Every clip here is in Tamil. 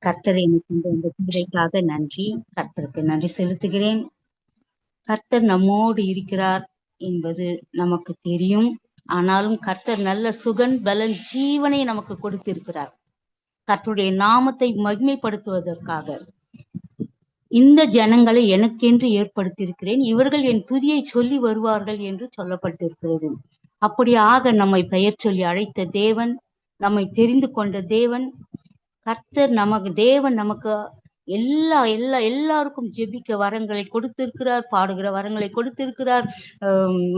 கர்த்தர் எனக்கு இந்த கிருபைக்காக நன்றி. கர்த்தருக்கு நன்றி செலுத்துகிறேன். கர்த்தர் நம்மோடு இருக்கிறார் என்பது நமக்கு தெரியும். ஆனாலும் கர்த்தர் நல்ல சுகன் பலன் ஜீவனை நமக்கு கொடுத்திருக்கிறார். கர்த்தருடைய நாமத்தை மகிமைப்படுத்துவதற்காக இந்த ஜனங்களை எனக்கென்று ஏற்படுத்தியிருக்கிறேன், இவர்கள் என் துதியை சொல்லி வருவார்கள் என்று சொல்லப்பட்டிருக்கிறது. அப்படியாக நம்மை பெயர் சொல்லி அழைத்த தேவன், நம்மை தெரிந்து கொண்ட தேவன், கர்த்தர் நமக்கு தேவன் நமக்கு எல்லாருக்கும் ஜெபிக்க வரங்களை கொடுத்திருக்கிறார், பாடுகிற வரங்களை கொடுத்திருக்கிறார்,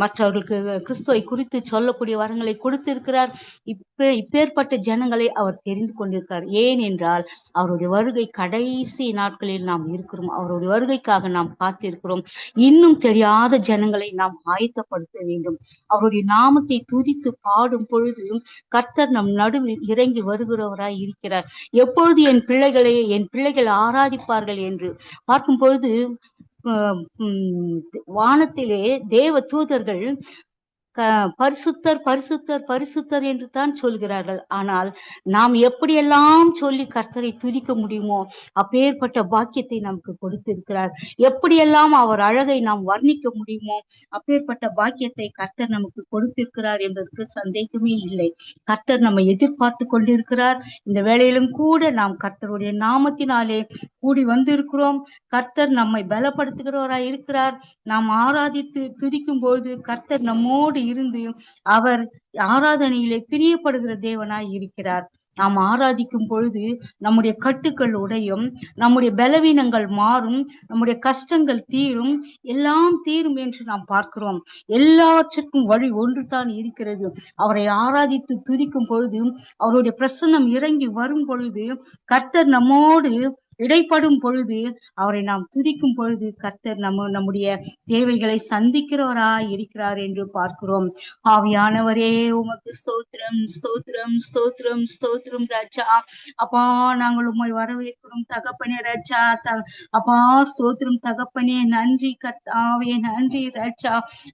மற்றவர்களுக்கு கிறிஸ்துவை குறித்து சொல்லக்கூடிய வரங்களை கொடுத்திருக்கிறார். இப்பேற்பட்ட ஜனங்களை அவர் தெரிந்து கொண்டிருக்கிறார். ஏன் என்றால் அவருடைய வருகை கடைசி நாட்களில் நாம் இருக்கிறோம். அவருடைய வருகைக்காக நாம் காத்திருக்கிறோம். இன்னும் தெரியாத ஜனங்களை நாம் ஆயத்தப்படுத்த வேண்டும். அவருடைய நாமத்தை துதித்து பாடும் பொழுது கர்த்தர் நம் நடுவில் இறங்கி வருகிறவராய் இருக்கிறார். எப்பொழுது என் பிள்ளைகள் ஆராதிப்பார்கள் என்று பார்க்கும் பொழுது வானத்திலே தேவ தூதர்கள் பரிசுத்தர் பரிசுத்தர் பரிசுத்தர் என்று தான் சொல்கிறார்கள். ஆனால் நாம் எப்படியெல்லாம் சொல்லி கர்த்தரை துதிக்க முடியுமோ அப்பேற்பட்ட பாக்கியத்தை நமக்கு கொடுத்திருக்கிறார். எப்படியெல்லாம் அவர் அழகை நாம் வர்ணிக்க முடியுமோ அப்பேற்பட்ட பாக்கியத்தை கர்த்தர் நமக்கு கொடுத்திருக்கிறார் என்பதற்கு சந்தேகமே இல்லை. கர்த்தர் நம்மை எதிர்பார்த்து கொண்டிருக்கிறார். இந்த வேளையிலும் கூட நாம் கர்த்தருடைய நாமத்தினாலே கூடி வந்திருக்கிறோம். கர்த்தர் நம்மை பலப்படுத்துகிறவராய் இருக்கிறார். நாம் ஆராதித்து துதிக்கும் பொழுது கர்த்தர் நம்மோடு இருந்து அவர் ஆராதனையிலே பிரியப்படுகிற தேவனாய் இருக்கிறார். நாம் ஆராதிக்கும் பொழுது நம்முடைய கட்டுக்கள் உடையும், நம்முடைய பலவீனங்கள் மாறும், நம்முடைய கஷ்டங்கள் தீரும், எல்லாம் தீரும் என்று நாம் பார்க்கிறோம். எல்லாவற்றுக்கும் வழி ஒன்று தான் இருக்கிறது. அவரை ஆராதித்து துதிக்கும் பொழுது, அவருடைய பிரசன்னம் இறங்கி வரும் பொழுது, கர்த்தர் நம்மோடு இடைப்படும் பொழுது, அவரை நாம் துதிக்கும் பொழுது கர்த்தர் நம்முடைய தேவைகளை சந்திக்கிறவராய் இருக்கிறார் என்று பார்க்கிறோம். ஆவியானவரே உமக்கு ஸ்தோத்திரம் ஸ்தோத்திரம் ஸ்தோத்திரம் ஸ்தோத்திரம் ராஜா. அப்பா, நாங்கள் உம்மை வரவேற்கிறோம் தகப்பனே ராஜா. அப்பா ஸ்தோத்திரம் தகப்பனே, நன்றி கர்த்தாவே, நன்றி ராஜா.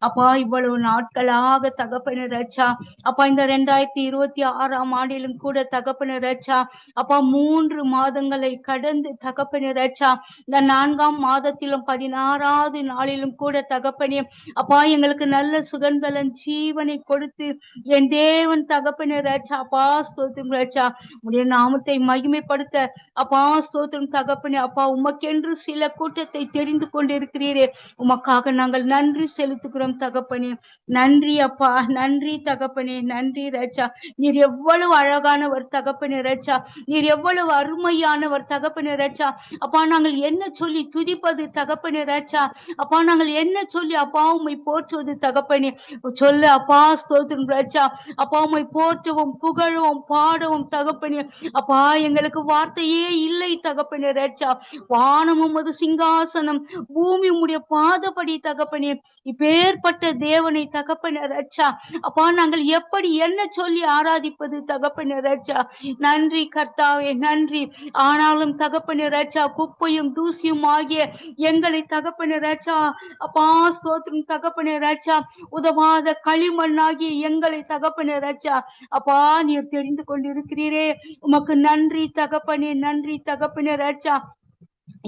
அப்பா, இவ்வளவு நாட்களாக தகப்பனே ராஜா, அப்பா இந்த 2026 ஆண்டிலும் கூட தகப்பனே ராஜா, அப்பா 3 மாதங்களை கடந்து தகப்பனே ராஜா, இந்த 4ஆம் மாதத்திலும் 16வது நாளிலும் கூட தகப்பனே அப்பா எங்களுக்கு நல்ல சுகன்பலன் ஜீவனை கொடுத்து என் தேவன் தகப்பனே ராஜா, அப்பா ஸ்தோத்திரம் ராஜா, உடைய நாமத்தை மகிமைப்படுத்த அப்பா ஸ்தோத்திரம் தகப்பனே. அப்பா, உமக்கென்று சில கூட்டத்தை தெரிந்து கொண்டிருக்கிறீரே, உமக்காக நாங்கள் நன்றி செலுத்துகிறோம் தகப்பனே. நன்றி அப்பா, நன்றி தகப்பனே, நன்றி ராஜா. நீர் எவ்வளவு அழகானவர் தகப்பனே ராஜா, நீர் எவ்வளவு அருமையானவர் தகப்பனே ராஜா. அப்பா, நாங்கள் என்ன சொல்லி துதிப்பது தகப்பனே ராஜா? அப்பா, நாங்கள் என்ன சொல்லி அப்பா உம்மை போற்றுவது தகப்பனே? சொல்ல அப்பா ஸ்தோத்திரம் ராஜா. அப்பா, உம்மை போற்றவும் புகழவும் பாடவும் தகப்பனே அப்பா எங்களுக்கு வார்த்தையே இல்லை தகப்பனே ராஜா. வானம் உமது சிங்காசனம், பூமி உம்முடைய பாதப்படி தகப்பனே. இப்பேற்பட்ட தேவனை தகப்பனே ராஜா, அப்பா நாங்கள் எப்படி என்ன சொல்லி ஆராதிப்பது தகப்பனே ராஜா? நன்றி கர்த்தாவே, நன்றி. ஆனாலும் தகப்பனே ராஜா, குப்பையும் தூசியும் ஆகிய எங்களை தகப்பனே ராஜா, அப்பா ஸ்தோத்திரம் தகப்பனே ராஜா, உதவாத களிமண்ணாகிய எங்களை தகப்பனே ராஜா, அப்பா நீர் தெரிந்து கொண்டிருக்கிறீரே, உமக்கு நன்றி தகப்பனே, நன்றி தகப்பனே ராஜா.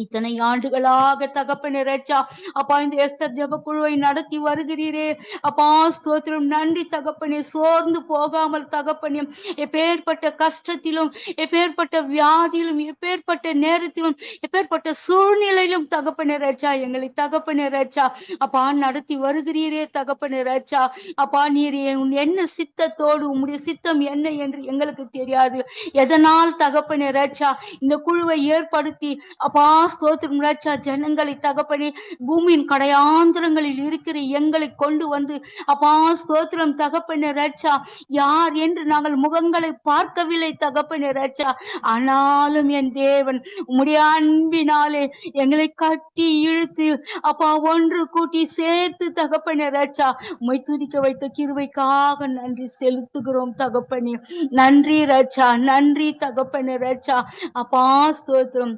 இத்தனை ஆண்டுகளாக தகப்பனே ராஜா, அப்பா இந்த எஸ்தர் ஜெப குழுவை நடத்தி வருகிறீரே, அப்பா ஸ்தோத்திரம், நன்றி தகப்பனே. சோர்ந்து போகாமல் தகப்பனே, எப்பேற்பட்ட கஷ்டத்திலும், எப்பேற்பட்ட வியாதியிலும், எப்பேற்பட்ட நேரத்திலும், எப்பேற்பட்ட சூழ்நிலையிலும் தகப்பனே ராஜா எங்களை தகப்பனே ராஜா அப்பா நடத்தி வருகிறீரே தகப்பனே ராஜா. அப்பா, நீர் என்ன சித்தத்தோடு, உம்முடைய சித்தம் என்ன என்று எங்களுக்கு தெரியாது. எதனால் தகப்பனே ராஜா இந்த குழுவை ஏற்படுத்தி அப்பா ஸ்தோத்திரம் ராஜா, ஜனங்களை தகப்பனே பூமியின் கடையாந்திரங்களில் இருக்கிற எங்களை கொண்டு வந்து அப்பா ஸ்தோத்திரம் தகப்பனே ராஜா, யார் என்று நாங்கள் முகங்களை பார்க்கவில்லை தகப்பனே ராஜா. ஆனாலும் என் தேவன் உம்முடைய அன்பினாலே எங்களை கட்டி இழுத்து அப்பா ஒன்று கூட்டி சேர்த்து தகப்பனே ராஜா, உம்மை துதிக்க வைத்த கிருபைக்காக நன்றி செலுத்துகிறோம் தகப்பனே. நன்றி ராஜா, நன்றி தகப்பனே ராஜா. அப்பா ஸ்தோத்திரம்.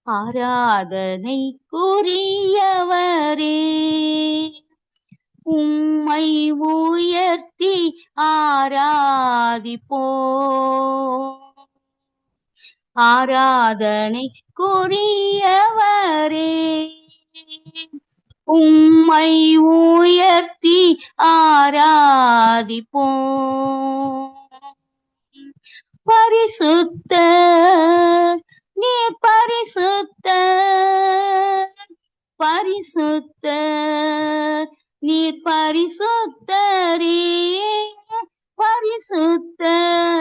ஆராதனைக்குரியவரே, உம்மை உயர்த்தி ஆராதிப்போம். ஆராதனை குறியவரே. உம்மை உயர்த்தி ஆராதிப்போம். பரிசுத்தர் நீர் பரிசுத்தர், பரிசுத்தர் நீர் பரிசுத்தரே. பரிசுத்தர்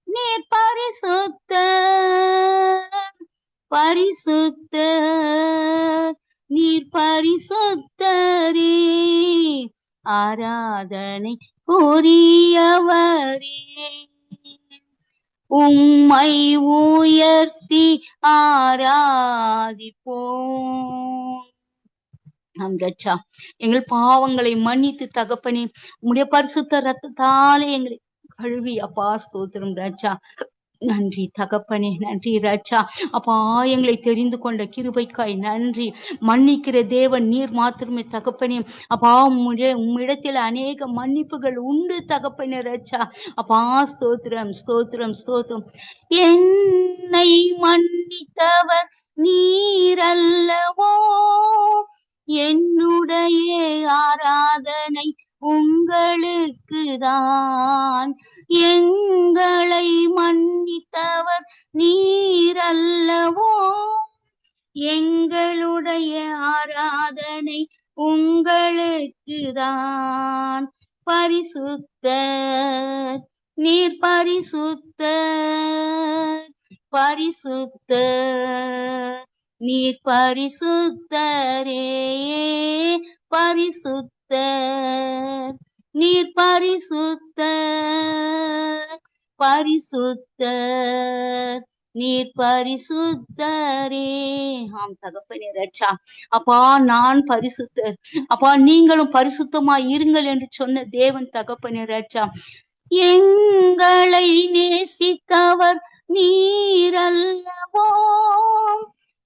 நீர் பரிசுத்தர், பரிசுத்தர் நீர் பரிசுத்தரே. ஆராதனை புரியவரே. உம்மை உயர்த்தி ஆராதிப்போம். ஆம் ரட்சா, எங்கள் பாவங்களை மன்னித்து தகப்பனே, உம்முடைய பரிசுத்த ரத்தத்தாலே எங்களை கழுவி அப்பா ஸ்தோத்திரம் ரட்சா. நன்றி தகப்பனே, நன்றி ராஜா. அப்பா எங்களை தெரிந்து கொண்ட கிருபைக்காய் நன்றி. மன்னிக்கிற தேவன் நீர் மாத்திரமே தகப்பனே. அப்பா உம்மிடத்தில் அநேக மன்னிப்புகள் உண்டு தகப்பனே ராஜா. அப்பா ஸ்தோத்திரம் ஸ்தோத்திரம் ஸ்தோத்திரம். என்னை மன்னித்தவர் நீரல்லவோ, என்னுடைய ஆராதனை உங்களுக்கு தான். எங்களை மன்னித்தவர் நீரல்லவோ, எங்களுடைய ஆராதனை உங்களுக்கு தான். பரிசுத்தர் நீர் பரிசுத்தர், பரிசுத்தர் நீர் பரிசுத்தரே. பரிசுத்தர் நீர் பரிசுத்தர், பரிசுத்தர் நீர் பரிசுத்தரே. ஆம் தகப்பனே ரட்சா. அப்பா நான் பரிசுத்தர், அப்பா நீங்களும் பரிசுத்தமா இருங்கள் என்று சொன்ன தேவன் தகப்பனே ரட்சா. எங்களை நேசித்தவர் நீரல்லவோ,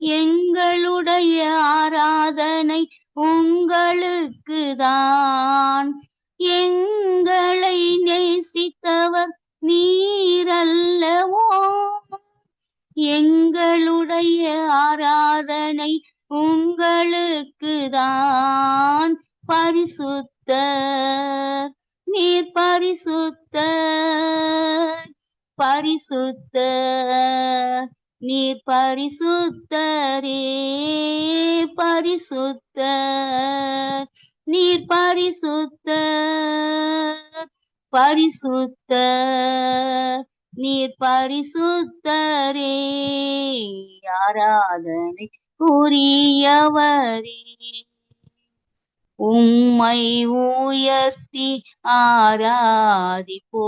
எங்களுடைய ஆராதனை உங்களுக்கு தான். எங்களை நேசித்தவர் நீரல்லவோ, எங்களுடைய ஆராதனை உங்களுக்கு தான். பரிசுத்தர் நீர் பரிசுத்தர், பரிசுத்தர் நீர் பரிசுத்தரே. பரிசுத்தர் நீர் பரிசுத்தர், பரிசுத்தர் நீர் பரிசுத்தரே. ஆராதனை புரியவரே. உம்மை உயர்த்தி ஆராதிப்போ.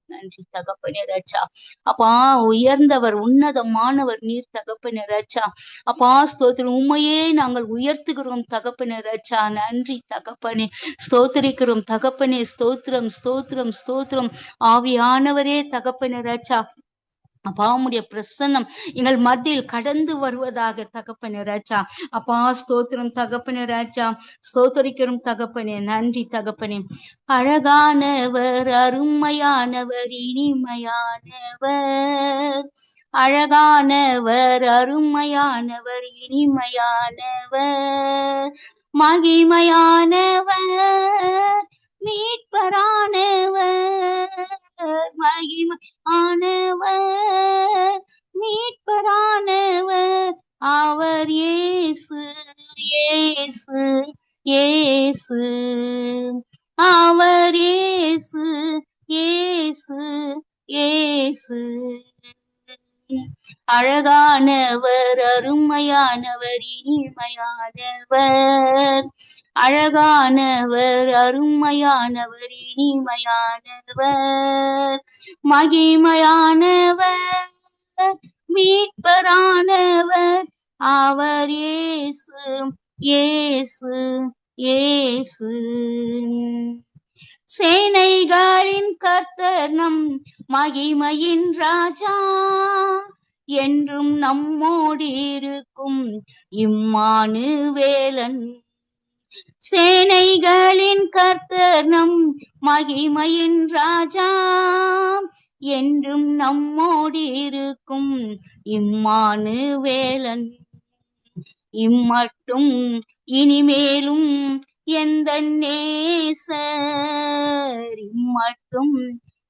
நன்றி தகப்பனே ரட்சா. அப்பா உயர்ந்தவர் உன்னதமானவர் நீர் தகப்பனே ரட்சா. அப்பா ஸ்தோத்திரம், உண்மையே நாங்கள் உயர்த்துகிறோம் தகப்பனே ரட்சா. நன்றி தகப்பனே, ஸ்தோத்திரிக்கிறோம் தகப்பனே. ஸ்தோத்திரம் ஸ்தோத்திரம் ஸ்தோத்திரம். ஆவியானவரே தகப்பனே ரட்சா. அப்பா உம்முடைய பிரசன்னம் எங்கள் மத்தியில் கடந்து வருவதாக தகப்பனே ராஜா. அப்பா ஸ்தோத்திரம் தகப்பனே ராஜா. ஸ்தோத்தரிக்கிறோம் தகப்பனே. நன்றி தகப்பனே. அழகானவர் அருமையானவர் இனிமையானவர், அழகானவர் அருமையானவர் இனிமையானவர், மகிமையானவர் மீட்பரானவர், மகிமையானவர் மீட்பரானவர். அவர் இயேசு இயேசு இயேசு, அவர் இயேசு இயேசு இயேசு. அழகானவர் அருமையானவர் இனிமையானவர், அழகானவர் அருமையானவர் இனிமையானவர், மகிமையானவர் மீட்பரானவர். அவர் இயேசு இயேசு இயேசு. சேனைகளின் கர்த்தர் நம் மகிமையின் ராஜா, என்றும் நம்மோடு இருக்கும் இம்மானுவேலன். சேனைகளின் கர்த்தர் நம் மகிமையின் ராஜா, என்றும் நம்மோடு இருக்கும் இம்மானுவேலன். இம்மட்டும் இனிமேலும் எந்த நேசர், இம்மட்டும்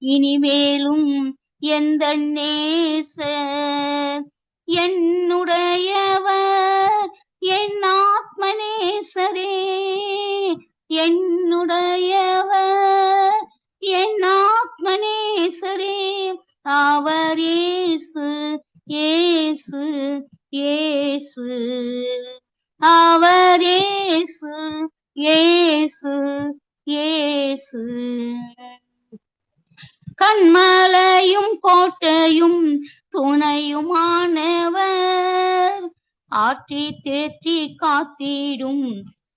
இனிமேலும் எந்த நேசர், என்னுடையவர் என் ஆத்மநேசரே, என்னுடையவர் என் ஆத்மநேசரே, அவர் இயேசு இயேசு இயேசு, அவர் இயேசு இயேசு இயேசு. கண்மலையும் கோட்டையும் துணையுமானவர், ஆற்றி தேற்றி காத்திடும்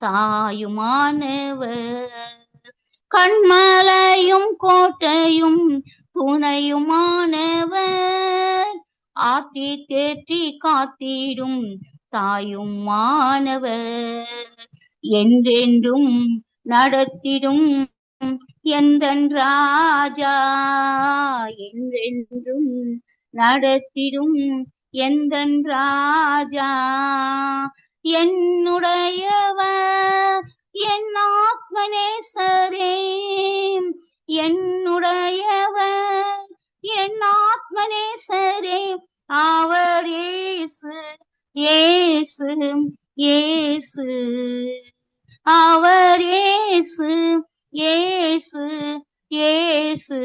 தாயுமானவர். கண்மலையும் கோட்டையும் துணையுமானவர், ஆற்றி தேற்றி காத்திடும் தாயுமானவர். என்றென்றும் நடத்திடும் எந்தன் ராஜா, என்றென்றும் நடத்திடும் எந்தன் ராஜா, என்னுடையவர் என் ஆத்மநேசரே, என்னுடையவர் என் ஆத்மநேசரே, அவர் இயேசு இயேசு இயேசு, அவர் இயேசு இயேசு இயேசு.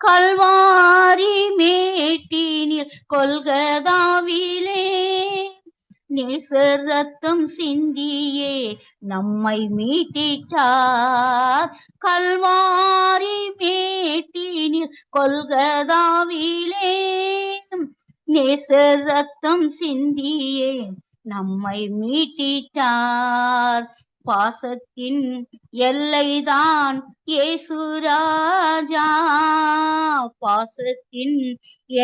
கல்வாரி மேட்டினில் கொல்கதாவிலே நேசர் ரத்தம் சிந்தியே நம்மை மீட்டிட்டார். கல்வாரி மேட்டினில் கொல்கதாவிலே நேசர் ரத்தம் சிந்தியே நம்மை மீட்டிட்டார். பாசத்தின் எல்லைதான் இயேசு ராஜா, பாசத்தின்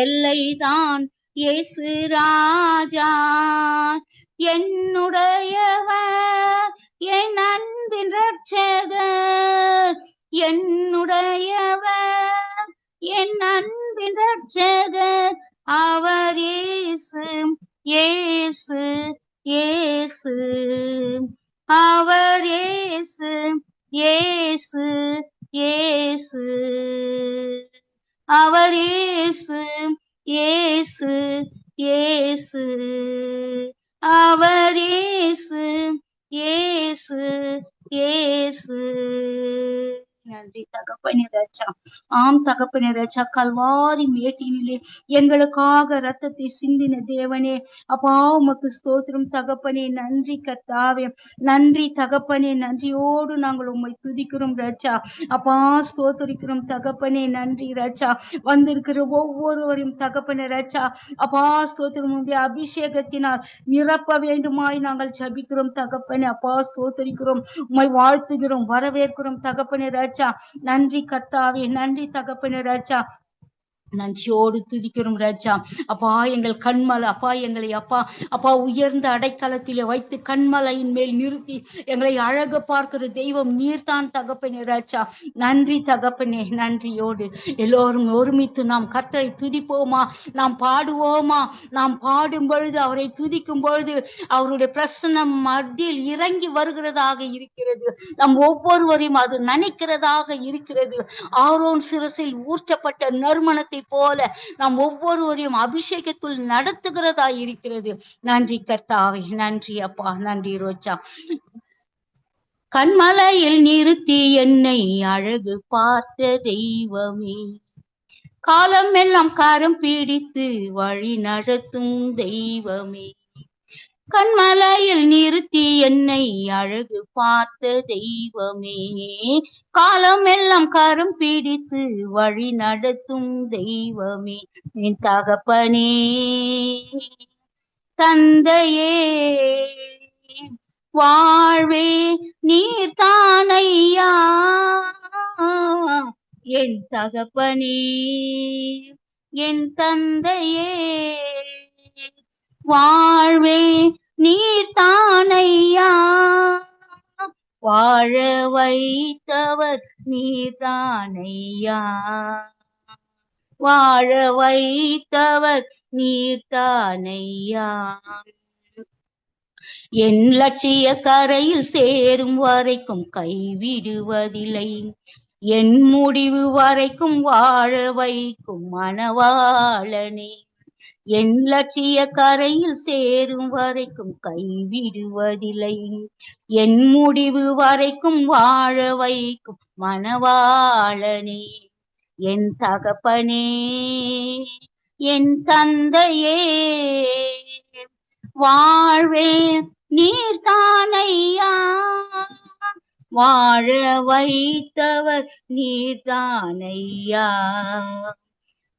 எல்லைதான் இயேசு ராஜா, என்னுடையவர் என் அன்பின் இரட்சகர், என்னுடையவர் என் அன்பின் இரட்சகர், அவர் இயேசு இயேசு இயேசு, அவர் இயேசு இயேசு இயேசு, அவர் இயேசு இயேசு இயேசு, அவர் இயேசு இயேசு இயேசு. நன்றி தகப்பனே ராஜா. ஆம் தகப்பனே ராஜா, கல்வாரி மேட்டினிலே எங்களுக்காக ரத்தத்தை சிந்தின தேவனே, அப்பா உமக்கு ஸ்தோத்திரம் தகப்பனே. நன்றி கர்த்தாவே, நன்றி தகப்பனே. நன்றியோடு நாங்கள் உம்மை துதிக்கிறோம் ராஜா. அப்பா ஸ்தோத்திரிக்கிறோம் தகப்பனே. நன்றி ராஜா. வந்திருக்கிற ஒவ்வொருவரையும் தகப்பனே ராஜா, அப்பா ஸ்தோத்திரம் உடைய அபிஷேகத்தினால் நிரப்ப வேண்டுமாய் நாங்கள் ஜபிக்கிறோம் தகப்பனே. அப்பா ஸ்தோத்திரிக்கிறோம், உம்மை வாழ்த்துகிறோம், வரவேற்கிறோம் தகப்பனே ராஜா. நன்றி கர்த்தாவே, நன்றி தகப்பனே ராஜா. நன்றியோடு துதிக்கிறோம் ராஜா. அப்பா எங்கள் கண்மலை, அப்பா எங்களை அப்பா அப்பா உயர்ந்த அடைக்கலத்திலே வைத்து கண்மலையின் மேல் நிறுத்தி எங்களை அழக பார்க்கிற தெய்வம் நீர்தான் தகப்பனே ராஜா. நன்றி தகப்பனே. நன்றியோடு எல்லோரும் ஒருமித்து நாம் கர்த்தரை துதிப்போமா, நாம் பாடுவோமா. நாம் பாடும் பொழுது, அவரை துதிக்கும் பொழுது அவருடைய பிரசன்னம் மத்தியில் இறங்கி வருகிறதாக இருக்கிறது. நம் ஒவ்வொருவரையும் அது நினைக்கிறதாக இருக்கிறது. ஆரோன் சிரசில் ஊற்றப்பட்ட நறுமணத்தை போல நாம் ஒவ்வொருவரையும் அபிஷேகத்துள் நடத்துகிறதா இருக்கிறது. நன்றி கர்த்தாவே. நன்றி அப்பா. நன்றி ரோஜா. கண்மலையில் நிறுத்தி என்னை அழகு பார்த்த தெய்வமே, காலம் எல்லாம் கரம் பிடித்து வழி நடத்தும் தெய்வமே, கண்மலையில் நிறுத்தி என்னை அழகு பார்த்த தெய்வமே, காலம் எல்லாம் கரம் பிடித்து வழி நடத்தும் தெய்வமே, என் தகப்பனே தந்தையே வாழ்வே நீர் தானையா, என் தகப்பனே என் தந்தையே வாழ்வே நீர் தானையா, வாழ வைத்தவர் நீர்தானையா, வாழ வைத்தவர் நீர்தானையா. என் லட்சிய கரையில் சேரும் வரைக்கும் கைவிடுவதில்லை, என் முடிவு வரைக்கும் வாழ வைக்கும் மணவாளனே. என் லட்சிய கரையில் சேரும் வரைக்கும் கைவிடுவதில்லை, என் முடிவு வரைக்கும் வாழ வைக்கும் மணவாளனே. என் தகப்பனே, என் தந்தையே, வாழ்வே நீர்தானையா, வாழ வைத்தவர் நீர்தானையா,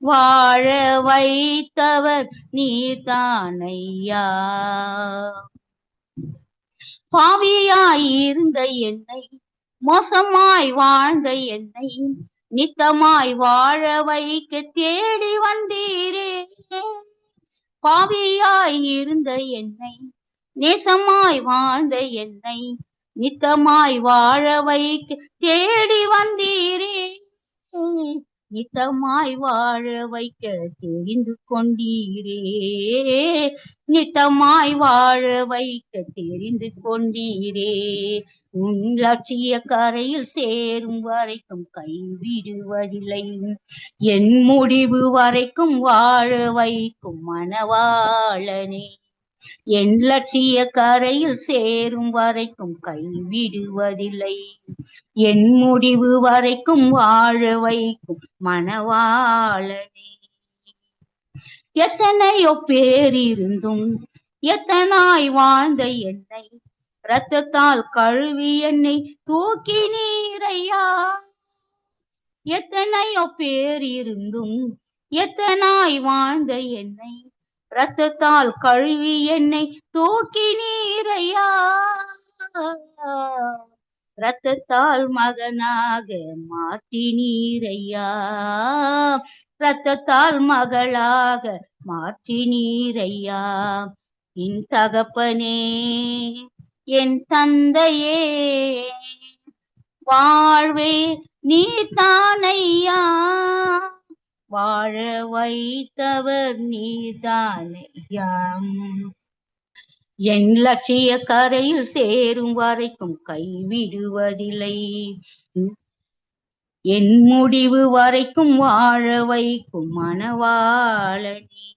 வாழ வைத்தவர் நீர்தானையா. பாவியாய் இருந்த என்னை, மோசமாய் வாழ்ந்த என்னை நித்தமாய் வாழ வைக்க தேடி வந்தீரே. பாவியாய் இருந்த என்னை, நேசமாய் வாழ்ந்த என்னை நித்தமாய் வாழ வைக்க தேடி வந்தீரே. நித்தமாய் வாழ வைக்க தெரிந்து கொண்டீரே, நித்தமாய் வாழ வைக்க தெரிந்து கொண்டீரே. உன் லட்சிய கரையில் சேரும் வரைக்கும் கைவிடுவதில்லை, என் முடிவு வரைக்கும் வாழ வைக்கும் மணவாளனே. என் லட்சிய கரையில் சேரும் வரைக்கும் கைவிடுவதில்லை, என் முடிவு வரைக்கும் வாழ வைக்கும் மணவாளனே. எத்தனையோ பேர் இருந்தும் எத்தனாய் வாழ்ந்த என்னை இரத்தத்தால் கழுவி என்னை தூக்கி நீரையா. எத்தனையோ பேர் இருந்தும் எத்தனாய் வாழ்ந்த என்னை இரத்தத்தால் கழுவி என்னை தூக்கி நீரையா. இரத்தத்தால் மகனாக மாற்றி நீரையா, இரத்தத்தால் மகளாக மாற்றி நீரையா. என் தகப்பனே, என் தந்தையே, வாழ்வே நீர்தானையா, வாழ வைத்தவர் நீர்தானையா. என் லட்சிய கரையில் சேரும் வரைக்கும் கைவிடுவதில்லை, என் முடிவு வரைக்கும் வாழ வைக்கும் மணவாளனே.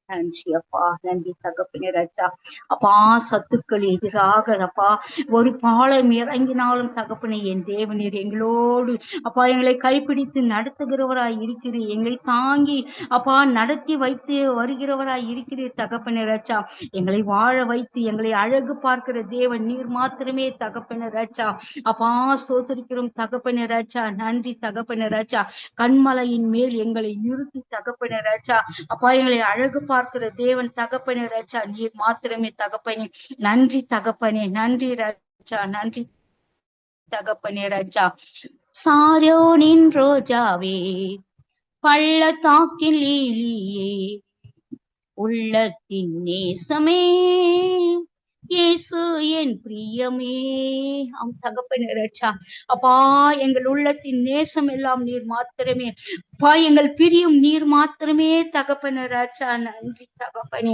நன்றி அப்பா, நன்றி தகப்பனே ராஜா. அப்பா, சத்துக்கள் எதிராக அப்பா ஒரு பாலம் இறங்கினாலும் தகப்பனே என் தேவனீர் எங்களோடு அப்பா எங்களை கைப்பிடித்து நடத்துகிறவராய் இருக்கிறீர், எங்களை தாங்கி அப்பா நடத்தி வைத்து வருகிறவராய் இருக்கிறீர் தகப்பனே ராஜா. எங்களை வாழ வைத்து எங்களை அழகு பார்க்கிற தேவன் நீர் மாத்திரமே தகப்பனே ராஜா. அப்பா ஸ்தோத்திரிக்கிறோம் தகப்பனே ராஜா. நன்றி தகப்பனே ராஜா. கண்மலையின் மேல் எங்களை நிறுத்தி தகப்பனே ராஜா அப்பா எங்களை அழகு பார்க்கிற தேவன் தகப்பனே ராஜா. நீர் மாத்திரமே தகப்பனே. நன்றி தகப்பனே, நன்றி ராஜா, நன்றி தகப்பனே ராஜா. சாரோனின் ரோஜாவே, பள்ளத்தாக்கில் லீலியே, உள்ளத்தின் நேசமே, இயேசு என் பிரியமே. ஆம் தகப்பனே ராஜா. அப்பா எங்கள் உள்ளத்தின் நேசம் எல்லாம் நீர் மாத்திரமே அப்பா, எங்கள் பிரியும் நீர் மாத்திரமே தகப்பனே ராஜா. நன்றி தகப்பனே.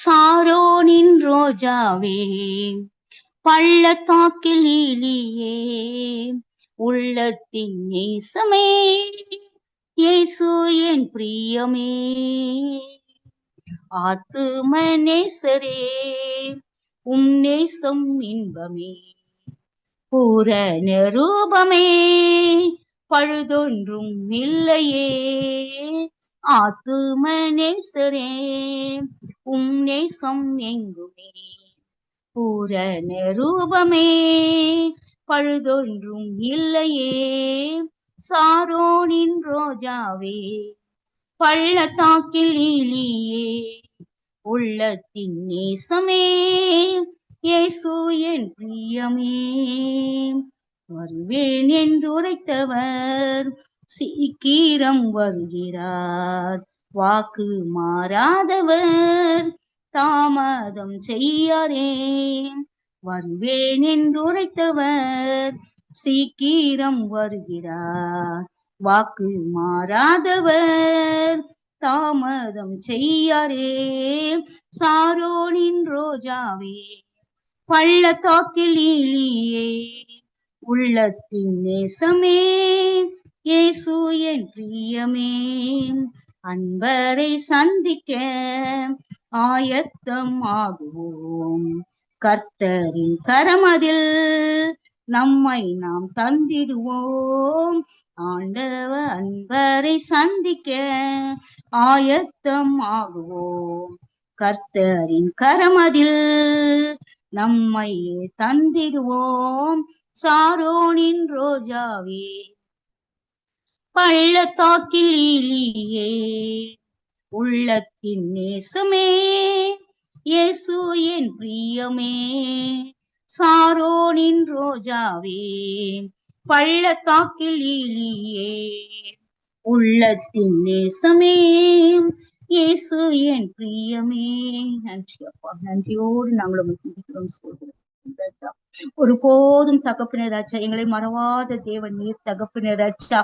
சாரோனின் ரோஜாவே, பள்ளத்தாக்கில் லீலியே, உள்ளத்தின் நேசமே, இயேசு என் பிரியமே. ஆத்தும நேசரே, உம் நேசம் இன்பமே, பூரண ரூபமே, பழுதொன்றும் இல்லையே. ஆத்தும நேசரே, உம் நேசம் எங்குமே, பூரண ரூபமே, பழுதொன்றும் இல்லையே. சாரோனின் ரோஜாவே, பள்ளத்தாக்கில் லீலியே, உள்ளத்தின் நேசமே, இயேசு என் பிரியமே. வருவேன் என்று உரைத்தவர் சீக்கிரம் வருகிறார், வாக்கு மாறாதவர் தாமதம் செய்யாரே. வருவேன் என்று உரைத்தவர் சீக்கிரம் வருகிறார். வாக்கு மாறாதவர் தாமதம் செய்யாரே. சாரோனின் ரோஜாவே, பள்ளத்தாக்கில் லீலியே, உள்ளத்தின் நேசமே, இயேசு என் பிரியமே, அன்பரை சந்திக்க ஆயத்தம் ஆகுவோம். கர்த்தரின் கரமதில் நம்மை நாம் தந்திடுவோம். ஆண்டவர் அன்பரை சந்திக்க ஆயத்தம் ஆகுவோம். கர்த்தரின் கரமதில் நம்மை தந்திடுவோம். சாரோனின் ரோஜாவே, பள்ளத்தாக்கில் லீலியே, உள்ளத்தின் நேசமே, இயேசு என் பிரியமே, சாரோனின் ரோஜாவே, பள்ளத்தாக்கில் லீலியே, உள்ளத்தின் நேசமே, இயேசு என் பிரியமே. நன்றி அப்பா, நன்றியோடு நாங்கள் துதிக்கிறோம் சொல்கிறோம். ஒருபோதும் தகப்பனே ராஜா, எங்களை மறவாத தேவன் நீர் தகப்பனே ராஜா.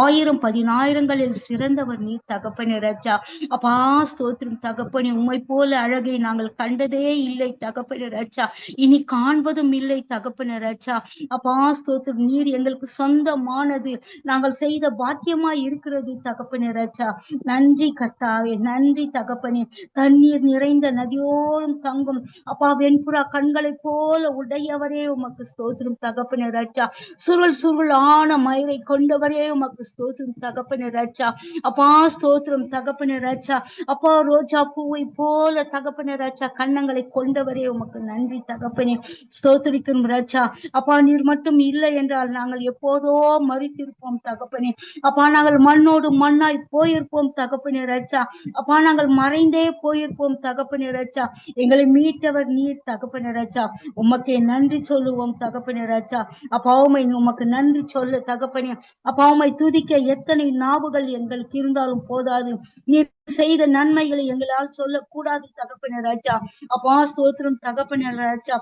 1000 10,000ங்களில் சிறந்தவர் நீர் தகப்பனே ராஜா. அப்பா ஸ்தோத்திரம் தகப்பனே, உம்மை போல அழகை நாங்கள் கண்டதே இல்லை தகப்பனே ராஜா, இனி காண்பதும் இல்லை தகப்பனே ராஜா. அப்பா ஸ்தோத்திரம், நீர் எங்களுக்கு சொந்தமானது, நாங்கள் செய்த பாக்கியமாய் இருக்கிறது தகப்பனே ராஜா. நன்றி கர்த்தாவே, நன்றி தகப்பனே. தண்ணீர் நிறைந்த நதியோடும் தங்கும் அப்பா வெண்புறா கண்களை போல உடையவரே உமக்கு ஸ்தோத்திரம் தகப்பனே ராஜா. சுருள் சுருள் ஆன மயிரை கொண்டவரே உமக்கு ஸ்தோத்திரம் தகப்பனே ராஜா. அப்பா ஸ்தோத்திரம் தகப்பனே ராஜா. அப்பா ரோஜா பூவை போல தகப்பனே ராஜா கண்ணங்களை கொண்டவரே உமக்கு நன்றி தகப்பனே. ஸ்தோத்திரிக்கும் ராஜா. அப்பா நீர் மட்டும் இல்லை என்றால் நாங்கள் எப்போதோ மறித்திருப்போம் தகப்பனே. அப்பா நாங்கள் மண்ணோடு மண்ணாய் போயிருப்போம் தகப்பனே ராஜா. அப்பா நாங்கள் மறைந்தே போயிருப்போம் தகப்பனே ராஜா. எங்களை மீட்டவர் நீர் தகப்பனே ராஜா. உமக்கே நன்றி சொல்லுவோம் தகப்பனே ராஜா. அப்பாவுமை உமக்கு நன்றி சொல்ல தகப்பனே. அப்பாவுமை துதிக்க எத்தனை நாவுகள் எங்களுக்கு இருந்தாலும் போதாது. நீர் செய்த நன்மைகளை எங்களால் சொல்லக்கூடாது தகப்பனே ராஜா. அப்பா ஸ்தோத்திரம் தகப்பனே ராஜா.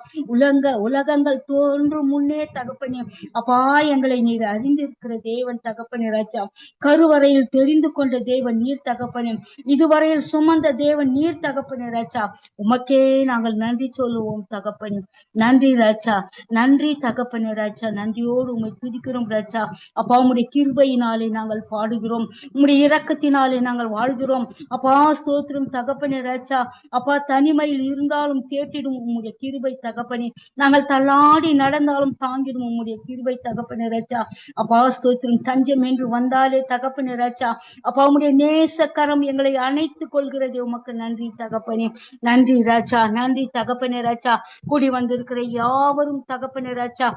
உலகங்கள் தோன்றும் முன்னே தகப்பனே அப்பா எங்களை நீர் அறிந்திருக்கிற தேவன் தகப்பனே ராஜா. கருவறையில் தெரிந்து கொண்ட தேவன் நீர் தகப்பனே. இதுவரையில் சுமந்த தேவன் நீர் தகப்பனே ராஜா. உமக்கே நாங்கள் நன்றி சொல்லுவோம் தகப்பனே. நன்றி ராஜா, நன்றி தகப்பனே ராஜா. நன்றியோடு உம்மை துதிக்கிறோம் ராஜா. அப்பா உம்முடைய கிருபையினாலே நாங்கள் பாடுகிறோம், உம்முடைய இரக்கத்தினாலே நாங்கள் வாழ்கிறோம். அப்பா ஸ்தோத்திரம் தகப்பனே ராஜா. அப்பா தனிமையில் இருந்தாலும் தேட்டிடும் உம்முடைய கிருபை தகப்பனே. நாங்கள் தள்ளாடி நடந்தாலும் தாங்கிடும் உம்முடைய கிருபை தகப்பனே ராஜா. அப்பா ஸ்தோத்திரம் தஞ்சம் என்று வந்தாலே தகப்பனே ராஜா. அப்பா உம்முடைய நேசக்கரம் எங்களை அணைத்துக் கொள்கிறது. உமக்கு நன்றி தகப்பனே. நன்றி ராஜா, நன்றி தகப்பனே ராஜா. கூடி வந்திருக்கிற யாவரும் தகப்பனே ராஜா.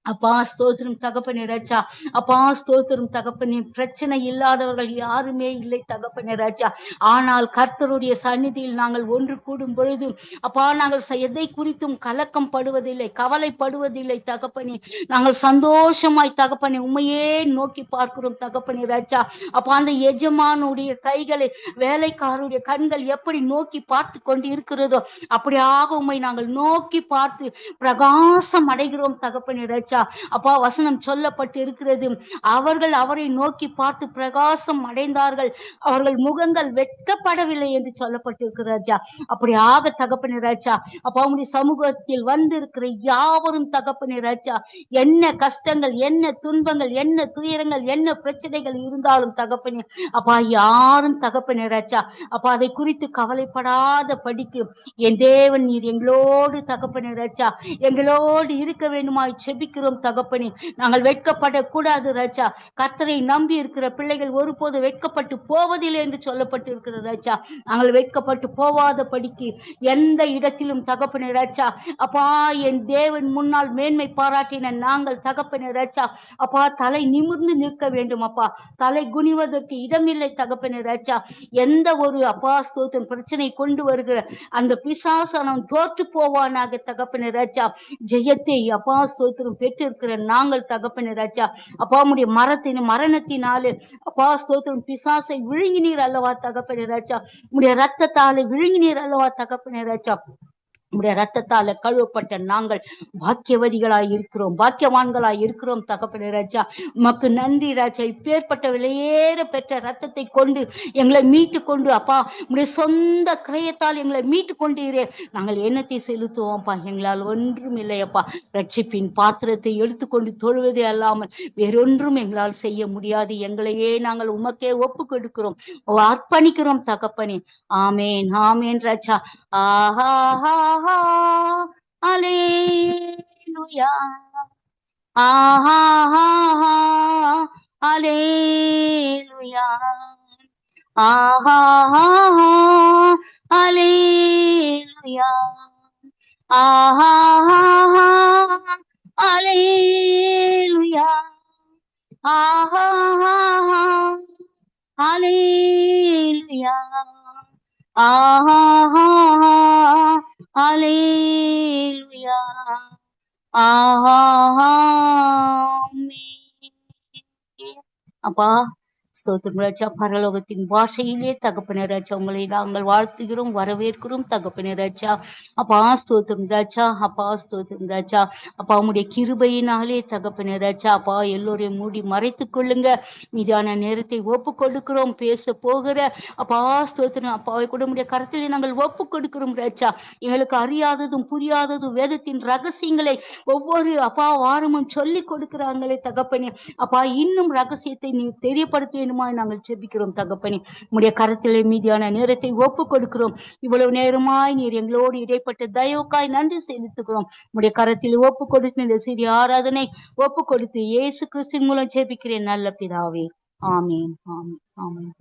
அப்பா ஸ்தோத்திரம் தகப்பனே ராஜா. அப்பா ஸ்தோத்திரம் தகப்பனே. பிரச்சனை இல்லாதவர்கள் யாருமே இல்லை தகப்பனே ராஜா. ஆனால் கர்த்தருடைய சந்நிதியில் நாங்கள் ஒன்று கூடும் பொழுது அப்பா நாங்கள் எதை குறித்தும் கலக்கம் படுவதில்லை, கவலைப்படுவதில்லை தகப்பனே. நாங்கள் சந்தோஷமாய் தகப்பனே உண்மையே நோக்கி பார்க்கிறோம் தகப்பனே ராஜா. அப்பா அந்த எஜமானுடைய கைகளை வேலைக்காரருடைய கண்கள் எப்படி நோக்கி பார்த்து கொண்டு இருக்கிறதோ அப்படியாக உண்மை நாங்கள் நோக்கி பார்த்து பிரகாசம் அடைகிறோம் தகப்பனே ராஜா. அப்பா வசனம் சொல்லப்பட்டு இருக்கிறது, அவர்கள் அவரை நோக்கி பார்த்து பிரகாசம் அடைந்தார்கள், அவர்கள் முகங்கள் வெட்கப்படவில்லை என்று சொல்லப்பட்டிருக்கிற ராஜா. அப்படியாக தகப்பனே ராஜா. அப்பா உங்களுடைய சமூகத்தில் வந்திருக்கிற யாவரும் தகப்பனே ராஜா, என்ன கஷ்டங்கள், என்ன துன்பங்கள், என்ன துயரங்கள், என்ன பிரச்சனைகள் இருந்தாலும் தகப்பனே அப்பா யாரும் தகப்பனே ராஜா அப்பா அதை குறித்து கவலைப்படாத படிக்கு என் தேவன் நீர் எங்களோடு தகப்பனே ராஜா, எங்களோடு இருக்க வேண்டுமாய் செபிக்கிறோம் தகப்பனே. நாங்கள் வெட்கப்படக்கூடாது ராஜா. கர்த்தரை நம்பி இருக்கிற பிள்ளைகள் ஒருபோது வெட்கப்பட்டு போவதில்லை என்று சொல்லப்பட்டு இருக்கிறது ராஜா. நாங்கள் வெட்கப்பட்டு போவாத படிக்கு எந்த இடத்திலும் தகப்பனே ராஜா அப்பா என் தேவன் முன்னால் மேன்மை பாராட்டின நாங்கள் தகப்பனே ராஜா அப்பா தலை நிமிர்ந்து நிற்க வேண்டும் அப்பா. தலை குனிவதற்கு இடமில்லை தகப்பனே ராஜா. எந்த ஒரு அப்பா ஸ்தோத்திரம் பிரச்சனை கொண்டு வருகிற அந்த பிசாசானவன் தோற்று போவானாக தகப்பனே ராஜா. ஜெயத்தை அப்பா ஸ்தோத்திரம் பெற்று இருக்கிற நாங்கள் தகப்பனே ராஜா. அப்பா உம்முடைய மரணத்தினாலே அப்பா ஸ்தோத்திரம் பிசாசை விழுங்கினீர் அல்லவா தகப்பனே ராஜா. உம்முடைய ரத்தத்தாலே விழுங்கினீர் அல்லவா தகப்பனே ராஜா. உடைய ரத்தத்தால கழுவப்பட்ட நாங்கள் பாக்கியவதிகளாய் இருக்கிறோம், பாக்கியவான்களாய் இருக்கிறோம் தகப்பனே ராஜா. உமக்கு நன்றி ராஜா. இப்பேற்பட்ட விலையேற பெற்ற ரத்தத்தை கொண்டு எங்களை மீட்டு கொண்டு அப்பா, உடைய சொந்த கிரயத்தால் எங்களை மீட்டு கொண்டீரே. நாங்கள் எண்ணத்தை செலுத்துவோம்ப்பா. எங்களால் ஒன்றும் இல்லையப்பா. ரட்சிப்பின் பாத்திரத்தை எடுத்துக்கொண்டு தொழுவதே அல்லாமல் வேறொன்றும் எங்களால் செய்ய முடியாது. எங்களையே நாங்கள் உமக்கே ஒப்பு கொடுக்கிறோம், அர்ப்பணிக்கிறோம் தகப்பனே. ஆமேன், ஆமேன் ராஜா. ஆஹா, அல்லேலூயா. ஆஹா, அல்லேலூயா. ஆஹா, அல்லேலூயா. ஆஹா, அல்லேலூயா. ஆஹா, அல்லேலூயா. ஆஹா, அல்லேலூயா. அப்பா ஸ்தோத்திரம் ராஜா. பரலோகத்தின் பாஷையிலே தகப்பனே ராஜா உங்களை நாங்கள் வாழ்த்துகிறோம், வரவேற்கிறோம் தகப்பனே ராஜா. அப்பா ஸ்தோத்திரம் ராஜா. அப்பா ஸ்தோத்திரம் ராஜா. அப்பா உம்முடைய கிருபையினாலே தகப்பனே ராஜா அப்பா எல்லோரையும் மூடி மறைத்துக் கொள்ளுங்க. மீதான நேரத்தை ஒப்பு கொடுக்கிறோம். பேச போகிற அப்பா ஸ்தோத்திரம் அப்பாவை கூட உம்முடைய கரத்திலே நாங்கள் ஒப்பு கொடுக்கிறோம் ராஜா. எங்களுக்கு அறியாததும் புரியாததும் வேதத்தின் ரகசியங்களை ஒவ்வொரு அப்பா வாரமும் சொல்லி கொடுக்கிறாங்களே தகப்பனே. அப்பா இன்னும் ரகசியத்தை நீ தெரியப்படுத்த வேண்டுமாய் நாங்கள் ஜெபிக்கிறோம் தகப்பனே. உம்முடைய கரத்திலே மீதியான நேரத்தை ஒப்பு கொடுக்கிறோம். இவ்வளவு நேரமாய் நீர் எங்களோடு இடைப்பட்ட தயவுக்காய் நன்றி செலுத்துகிறோம். உம்முடைய கரத்தில் ஒப்பு கொடுத்து இந்த சிறிய ஆராதனை ஒப்பு கொடுத்து இயேசு கிறிஸ்துவின் மூலம் ஜெபிக்கிறேன் நல்ல பிதாவே. ஆமேன், ஆமேன், ஆமேன்.